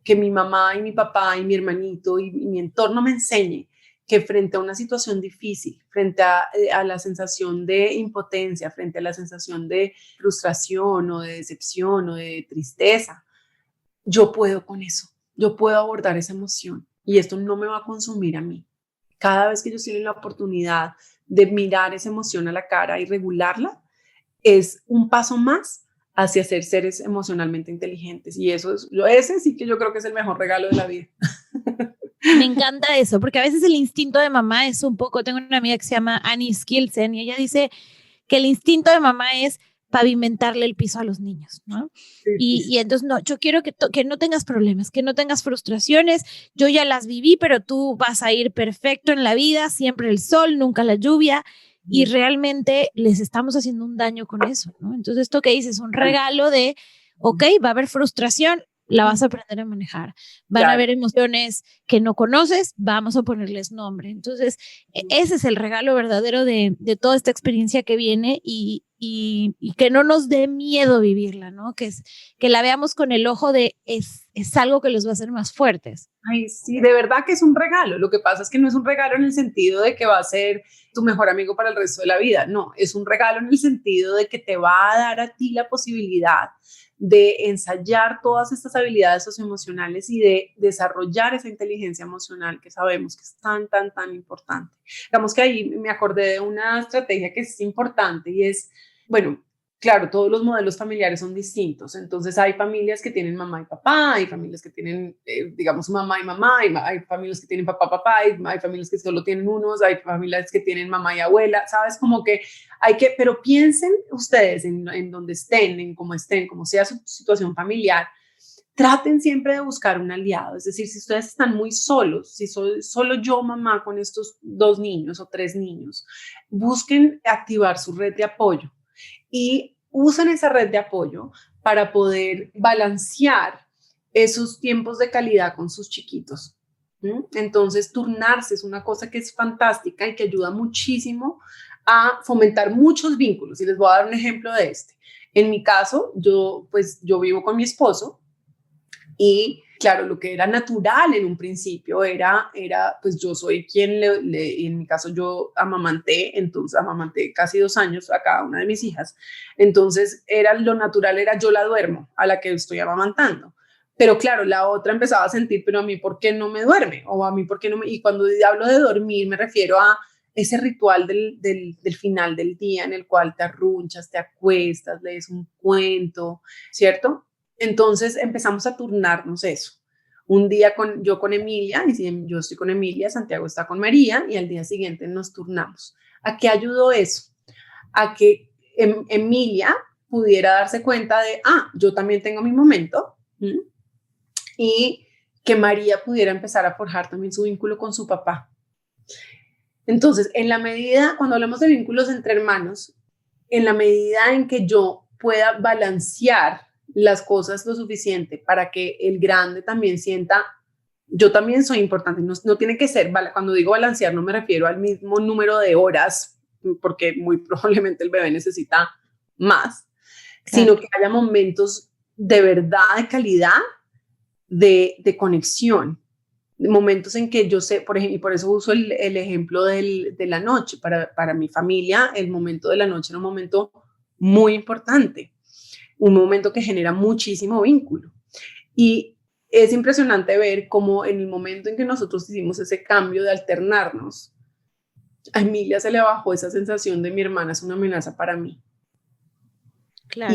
que mi mamá y mi papá y mi hermanito y mi entorno me enseñe que frente a una situación difícil, frente a la sensación de impotencia, frente a la sensación de frustración o de decepción o de tristeza, yo puedo con eso, yo puedo abordar esa emoción y esto no me va a consumir a mí. Cada vez que yo tiene la oportunidad de mirar esa emoción a la cara y regularla, es un paso más hacia ser seres emocionalmente inteligentes. Y ese sí que yo creo que es el mejor regalo de la vida. Me encanta eso, porque a veces el instinto de mamá es un poco, tengo una amiga que se llama Annie Skilsen y ella dice que el instinto de mamá es pavimentarle el piso a los niños, ¿no? Sí. Y entonces, no, yo quiero que no tengas problemas, que no tengas frustraciones, yo ya las viví, pero tú vas a ir perfecto en la vida, siempre el sol, nunca la lluvia, y realmente les estamos haciendo un daño con eso, ¿no? Entonces, esto que dices es un regalo de, ok, va a haber frustración, la vas a aprender a manejar. Van a haber emociones que no conoces, vamos a ponerles nombre. Entonces, ese es el regalo verdadero de toda esta experiencia que viene y que no nos dé miedo vivirla, ¿no? Que la veamos con el ojo de es algo que los va a hacer más fuertes. Ay, sí, de verdad que es un regalo. Lo que pasa es que no es un regalo en el sentido de que va a ser tu mejor amigo para el resto de la vida. No, es un regalo en el sentido de que te va a dar a ti la posibilidad de ensayar todas estas habilidades socioemocionales y de desarrollar esa inteligencia emocional que sabemos que es tan, tan, tan importante. Digamos que ahí me acordé de una estrategia que es importante y es, bueno, claro, todos los modelos familiares son distintos, entonces hay familias que tienen mamá y papá, hay familias que tienen, digamos, mamá y mamá, hay familias que tienen papá, papá, hay familias que solo tienen unos, hay familias que tienen mamá y abuela, ¿sabes? Como que hay que, pero piensen ustedes en donde estén, como sea su situación familiar, traten siempre de buscar un aliado, es decir, si ustedes están muy solos, si soy solo yo mamá con estos 2 niños o 3 niños, busquen activar su red de apoyo y usan esa red de apoyo para poder balancear esos tiempos de calidad con sus chiquitos. Entonces, turnarse es una cosa que es fantástica y que ayuda muchísimo a fomentar muchos vínculos. Y les voy a dar un ejemplo de este. En mi caso, yo vivo con mi esposo y claro, lo que era natural en un principio era pues yo soy quien en mi caso yo entonces amamanté casi 2 años a cada una de mis hijas. Entonces lo natural era yo la duermo a la que estoy amamantando. Pero claro, la otra empezaba a sentir, pero a mí, ¿por qué no me duerme? O a mí, ¿por qué no me...? Y cuando hablo de dormir, me refiero a ese ritual del final del día en el cual te arrunchas, te acuestas, lees un cuento, ¿cierto? Entonces empezamos a turnarnos eso. Un día yo con Emilia, y si yo estoy con Emilia, Santiago está con María, y al día siguiente nos turnamos. ¿A qué ayudó eso? A que Emilia pudiera darse cuenta de, yo también tengo mi momento, y que María pudiera empezar a forjar también su vínculo con su papá. Entonces, cuando hablamos de vínculos entre hermanos, en la medida en que yo pueda balancear las cosas lo suficiente para que el grande también sienta, yo también soy importante, no tiene que ser, cuando digo balancear no me refiero al mismo número de horas, porque muy probablemente el bebé necesita más, claro, sino que haya momentos de verdad, de calidad, de conexión, momentos en que yo sé, por ejemplo, y por eso uso el ejemplo de la noche, para mi familia el momento de la noche era un momento muy importante, un momento que genera muchísimo vínculo. Y es impresionante ver cómo en el momento en que nosotros hicimos ese cambio de alternarnos, a Emilia se le bajó esa sensación de mi hermana es una amenaza para mí. Claro.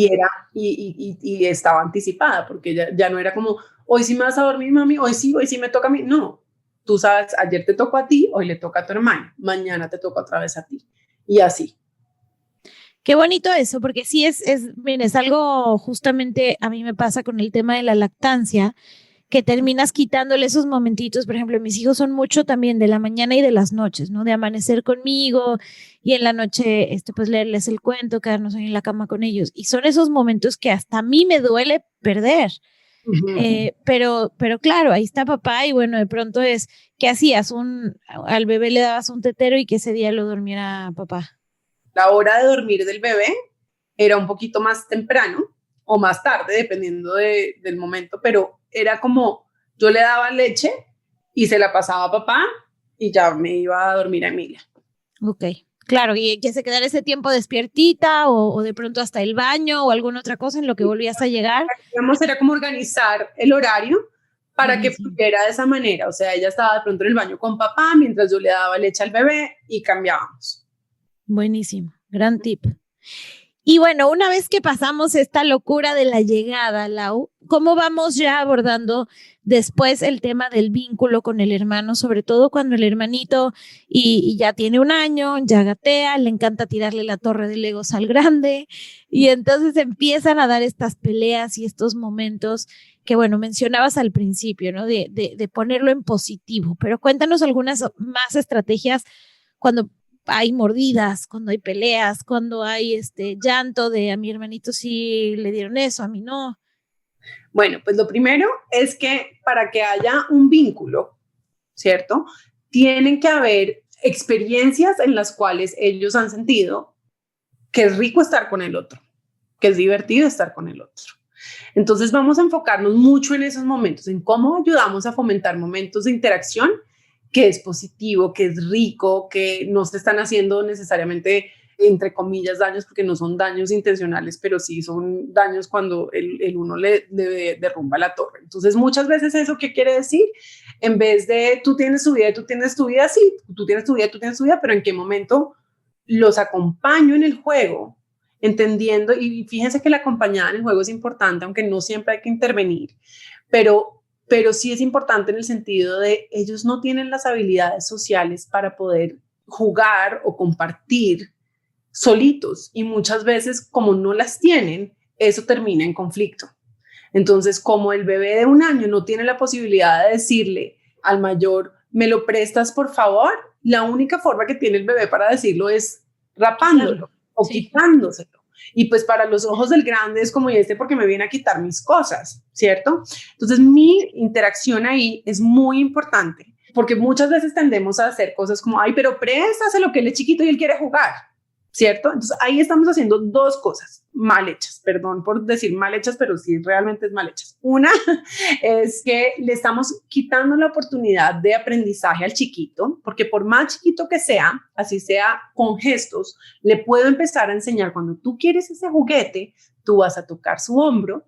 Y estaba anticipada, porque ya no era como, hoy sí me vas a dormir, mami, hoy sí me toca a mí. No, tú sabes, ayer te tocó a ti, hoy le toca a tu hermana, mañana te toca otra vez a ti. Y así. Qué bonito eso, porque sí miren, es algo justamente a mí me pasa con el tema de la lactancia, que terminas quitándole esos momentitos. Por ejemplo, mis hijos son mucho también de la mañana y de las noches, ¿no? De amanecer conmigo y en la noche, pues leerles el cuento, quedarnos ahí en la cama con ellos. Y son esos momentos que hasta a mí me duele perder. Uh-huh. Pero claro, ahí está papá y bueno, de pronto ¿qué hacías? Al bebé le dabas un tetero y que ese día lo durmiera papá. La hora de dormir del bebé era un poquito más temprano o más tarde, dependiendo del momento, pero era como yo le daba leche y se la pasaba a papá y ya me iba a dormir a Emilia. Ok, claro, y que se quedara ese tiempo despiertita o de pronto hasta el baño o alguna otra cosa en lo que volvías a llegar. Era como organizar el horario para que fluyera de esa manera, o sea, ella estaba de pronto en el baño con papá mientras yo le daba leche al bebé y cambiábamos. Buenísimo, gran tip. Y bueno, una vez que pasamos esta locura de la llegada, Lau, ¿cómo vamos ya abordando después el tema del vínculo con el hermano? Sobre todo cuando el hermanito y ya tiene 1 año, ya gatea, le encanta tirarle la torre de Legos al grande y entonces empiezan a dar estas peleas y estos momentos que, bueno, mencionabas al principio, ¿no? De ponerlo en positivo, pero cuéntanos algunas más estrategias cuando hay mordidas, cuando hay peleas, cuando hay llanto de a mi hermanito sí le dieron eso, a mí no. Bueno, pues lo primero es que para que haya un vínculo, ¿cierto? Tienen que haber experiencias en las cuales ellos han sentido que es rico estar con el otro, que es divertido estar con el otro. Entonces vamos a enfocarnos mucho en esos momentos, en cómo ayudamos a fomentar momentos de interacción que es positivo, que es rico, que no se están haciendo necesariamente, entre comillas, daños, porque no son daños intencionales, pero sí son daños cuando el uno le derrumba la torre. Entonces, muchas veces eso, ¿qué quiere decir? En vez de tú tienes tu vida y tú tienes tu vida, sí, tú tienes tu vida y tú tienes tu vida, pero ¿en qué momento los acompaño en el juego? Entendiendo, y fíjense que la acompañada en el juego es importante, aunque no siempre hay que intervenir, pero sí es importante en el sentido de ellos no tienen las habilidades sociales para poder jugar o compartir solitos, y muchas veces como no las tienen, eso termina en conflicto. Entonces, como el bebé de 1 año no tiene la posibilidad de decirle al mayor, ¿me lo prestas por favor? La única forma que tiene el bebé para decirlo es rapándolo o quitándoselo. Y pues para los ojos del grande es como, ¿y este porque me viene a quitar mis cosas? ¿Cierto? Entonces mi interacción ahí es muy importante, porque muchas veces tendemos a hacer cosas como, ay, pero préstaselo que él es chiquito y él quiere jugar, ¿cierto? Entonces ahí estamos haciendo dos cosas mal hechas, perdón por decir mal hechas, pero sí realmente es mal hechas. Una es que le estamos quitando la oportunidad de aprendizaje al chiquito, porque por más chiquito que sea, así sea con gestos, le puedo empezar a enseñar, cuando tú quieres ese juguete, tú vas a tocar su hombro,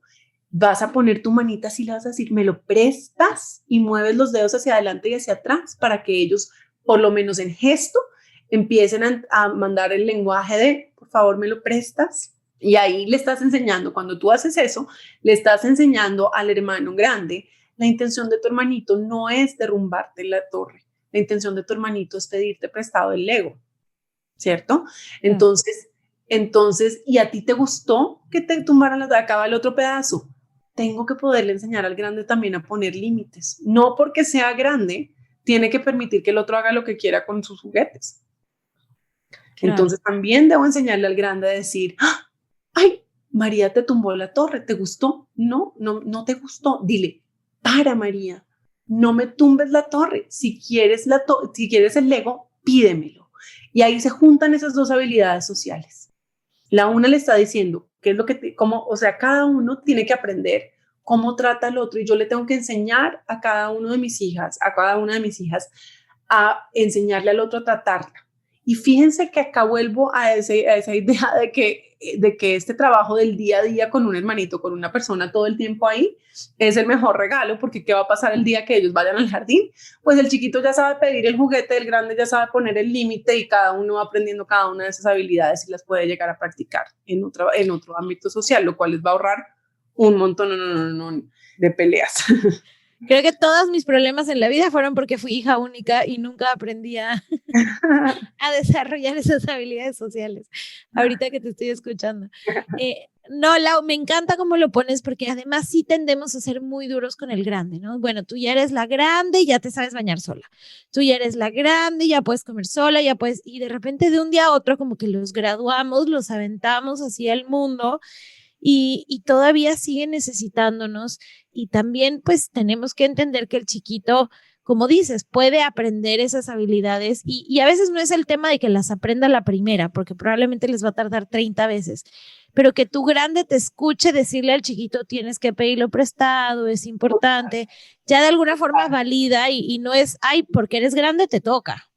vas a poner tu manita así, le vas a decir, ¿me lo prestas? Y mueves los dedos hacia adelante y hacia atrás para que ellos, por lo menos en gesto, empiecen a mandar el lenguaje de, por favor, ¿me lo prestas? Y ahí le estás enseñando, cuando tú haces eso, le estás enseñando al hermano grande, la intención de tu hermanito no es derrumbarte la torre, la intención de tu hermanito es pedirte prestado el Lego, ¿cierto? Entonces, ¿y a ti te gustó que te tumbaran las de acá el otro pedazo? Tengo que poderle enseñar al grande también a poner límites. No porque sea grande, tiene que permitir que el otro haga lo que quiera con sus juguetes. Claro. Entonces también debo enseñarle al grande a decir, ay, María te tumbó la torre, ¿te gustó? No, no te gustó. Dile, para María, no me tumbes la torre. Si quieres el Lego, pídemelo. Y ahí se juntan esas dos habilidades sociales. La una le está diciendo qué es lo que, o sea, cada uno tiene que aprender cómo trata al otro, y yo le tengo que enseñar a cada una de mis hijas a enseñarle al otro a tratarla. Y fíjense que acá vuelvo a esa idea de que este trabajo del día a día con un hermanito, con una persona todo el tiempo ahí, es el mejor regalo, porque ¿qué va a pasar el día que ellos vayan al jardín? Pues el chiquito ya sabe pedir el juguete, el grande ya sabe poner el límite, y cada uno va aprendiendo cada una de esas habilidades y las puede llegar a practicar en otro ámbito social, lo cual les va a ahorrar un montón de peleas. Creo que todos mis problemas en la vida fueron porque fui hija única y nunca aprendí a desarrollar esas habilidades sociales. Ahorita que te estoy escuchando. No, Lau, me encanta cómo lo pones, porque además sí tendemos a ser muy duros con el grande, ¿no? Bueno, tú ya eres la grande y ya te sabes bañar sola. Tú ya eres la grande, ya puedes comer sola, ya puedes, y de repente de un día a otro como que los graduamos, los aventamos hacia el mundo. Y todavía sigue necesitándonos, y también pues tenemos que entender que el chiquito, como dices, puede aprender esas habilidades, y a veces no es el tema de que las aprenda la primera, porque probablemente les va a tardar 30 veces, pero que tu grande te escuche decirle al chiquito, tienes que pedirlo prestado, es importante, ya de alguna forma valida, y no es, ay, porque eres grande te toca.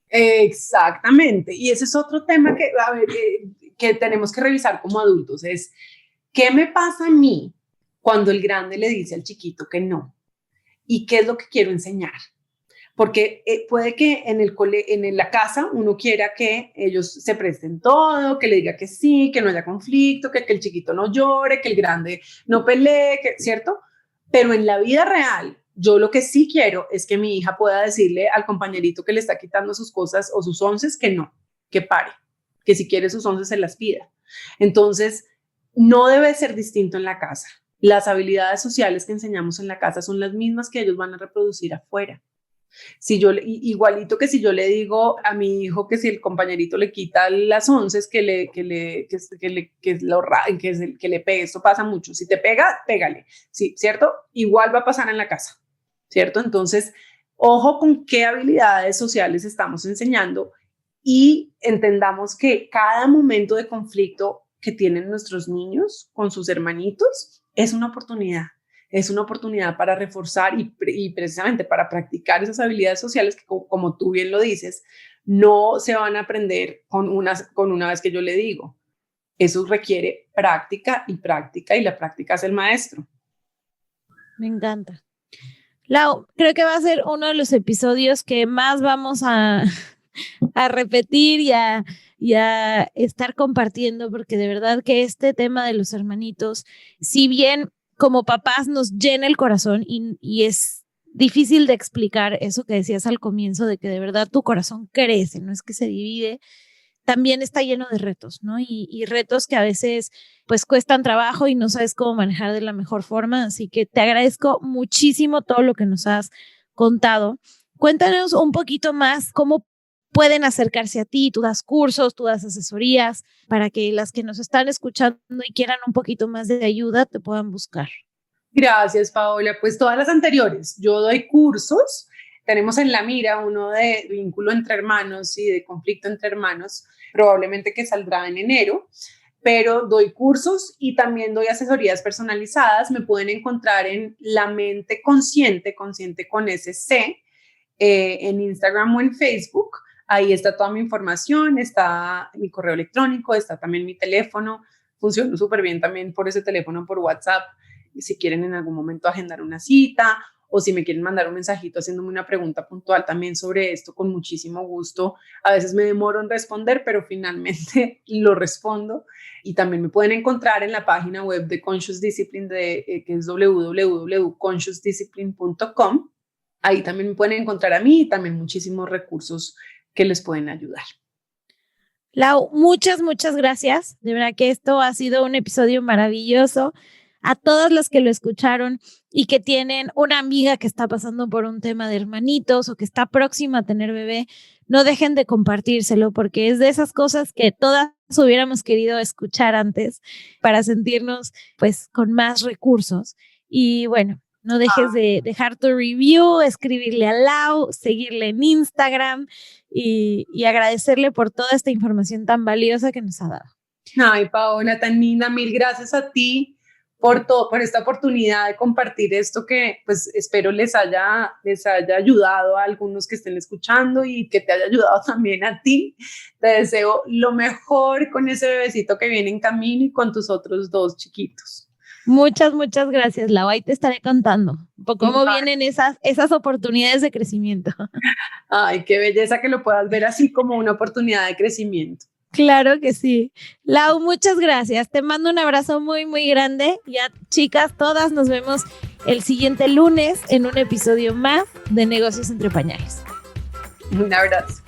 Exactamente, y ese es otro tema que tenemos que revisar como adultos, es ¿qué me pasa a mí cuando el grande le dice al chiquito que no? ¿Y qué es lo que quiero enseñar? Porque puede que en la casa uno quiera que ellos se presten todo, que le diga que sí, que no haya conflicto, que el chiquito no llore, que el grande no pelee, ¿cierto? Pero en la vida real, yo lo que sí quiero es que mi hija pueda decirle al compañerito que le está quitando sus cosas o sus onces que no, que pare, que si quiere sus onces se las pida. Entonces, no debe ser distinto en la casa. Las habilidades sociales que enseñamos en la casa son las mismas que ellos van a reproducir afuera. Igualito que si yo le digo a mi hijo que si el compañerito le quita las onces, que le pegue. Esto pasa mucho. Si te pega, pégale. Sí, ¿cierto? Igual va a pasar en la casa, ¿cierto? Entonces, ojo con qué habilidades sociales estamos enseñando, y entendamos que cada momento de conflicto que tienen nuestros niños con sus hermanitos es una oportunidad. Es una oportunidad para reforzar y precisamente para practicar esas habilidades sociales que, como tú bien lo dices, no se van a aprender con una vez que yo le digo. Eso requiere práctica y la práctica es el maestro. Me encanta. Lau, creo que va a ser uno de los episodios que más vamos a repetir y a estar compartiendo, porque de verdad que este tema de los hermanitos, si bien como papás nos llena el corazón y es difícil de explicar eso que decías al comienzo, de que de verdad tu corazón crece, no es que se divide, también está lleno de retos, ¿no? Y retos que a veces pues cuestan trabajo y no sabes cómo manejar de la mejor forma, así que te agradezco muchísimo todo lo que nos has contado. Cuéntanos un poquito más cómo pueden acercarse a ti, tú das cursos, tú das asesorías, para que las que nos están escuchando y quieran un poquito más de ayuda te puedan buscar. Gracias, Paola. Pues todas las anteriores. Yo doy cursos. Tenemos en la mira uno de vínculo entre hermanos y de conflicto entre hermanos, probablemente que saldrá en enero, pero doy cursos y también doy asesorías personalizadas. Me pueden encontrar en La Mente Consciente, consciente con SC, en Instagram o en Facebook. Ahí está toda mi información, está mi correo electrónico, está también mi teléfono. Funciona súper bien también por ese teléfono, por WhatsApp, si quieren en algún momento agendar una cita o si me quieren mandar un mensajito haciéndome una pregunta puntual también sobre esto, con muchísimo gusto. A veces me demoro en responder, pero finalmente lo respondo. Y también me pueden encontrar en la página web de Conscious Discipline, que es www.consciousdiscipline.com. Ahí también me pueden encontrar a mí y también muchísimos recursos que les pueden ayudar. Lau, muchas gracias. De verdad que esto ha sido un episodio maravilloso. A todas las que lo escucharon y que tienen una amiga que está pasando por un tema de hermanitos o que está próxima a tener bebé, no dejen de compartírselo, porque es de esas cosas que todas hubiéramos querido escuchar antes para sentirnos pues con más recursos. Y bueno, no dejes de dejar tu review, escribirle a Lau, seguirle en Instagram y agradecerle por toda esta información tan valiosa que nos ha dado. Ay, Paola, tan linda, mil gracias a ti por esta oportunidad de compartir esto que pues espero les haya ayudado a algunos que estén escuchando y que te haya ayudado también a ti. Te deseo lo mejor con ese bebecito que viene en camino y con tus otros 2 chiquitos. Muchas gracias, Lau. Ahí te estaré contando cómo vienen esas oportunidades de crecimiento. Ay, qué belleza que lo puedas ver así como una oportunidad de crecimiento. Claro que sí. Lau, muchas gracias. Te mando un abrazo muy grande. Ya, chicas, todas nos vemos el siguiente lunes en un episodio más de Negocios entre Pañales. Un abrazo.